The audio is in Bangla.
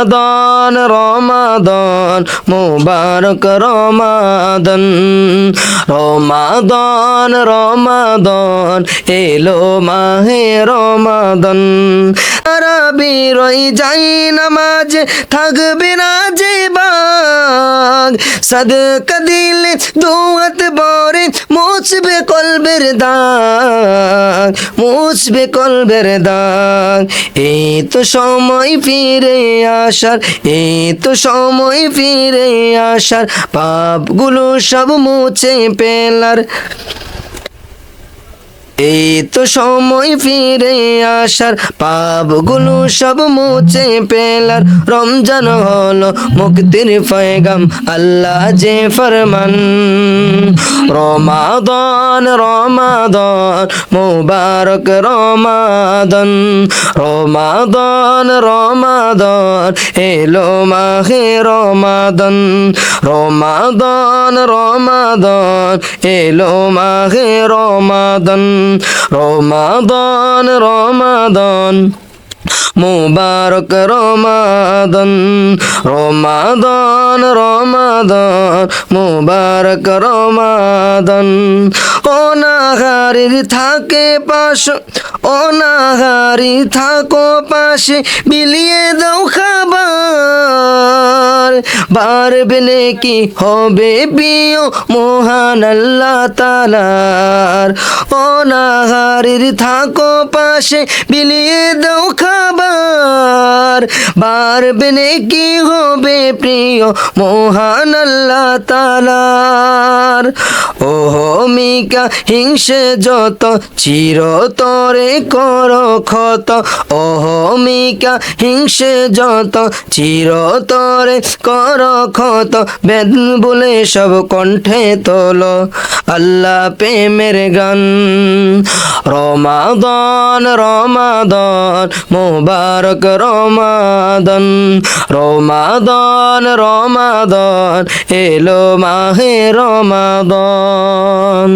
রমাদান রমাদান মুবারক রমাদান রমাদান রমাদান এলো মাহে রমাদান তারাবির ওই যাই নামাজ থাকবে না যে বাগ সাদকা দিলে দুয়াত বরে মুছবে কলবের দাগ মুছবে কলবের দাগ এই তো সময় ফিরে আসার এই তো সময় ফিরে আসার পাপগুলো সব মুছে ফেলার এই তো সময় ফিরে আসার পাপগুলো সব মুছে ফেলার রমজান হলো মুক্তির পয়গাম আল্লাহ যে ফরমান রমাদান রমাদান মুবারক রমাদান রমাদান রমাদান এলো মাহে রমাদান রমাদান রমাদান এলো মাহে রমাদান রমাদান রমাদান মুবারক রমাদান রমাদান রমাদান মুবারক রমাদান অনাহারীর থাকে পাশ অনাহারী থাকো পাশে বিলিয়ে দাও খাবার বাড়বে নেকি হবে প্রিয় মহান আল্লাহ তাআলার অনাহারীর থাকো পাশে বিলিয়ে দাও খাবার বাড়বে নেকি হবে প্রিয় মহান আল্লাহ তাআলার ও মিকা হিংসে যত চিরতরে কর ক্ষত ও মিকা হিংসে যত চিরতরে কর ক্ষত বেদন বলে সব কণ্ঠে তোলো আল্লাহ প্রেমের গান রমাদান রমাদান মুবারক রমাদান রমাদান রমাদান এলো মাহে রমাদান।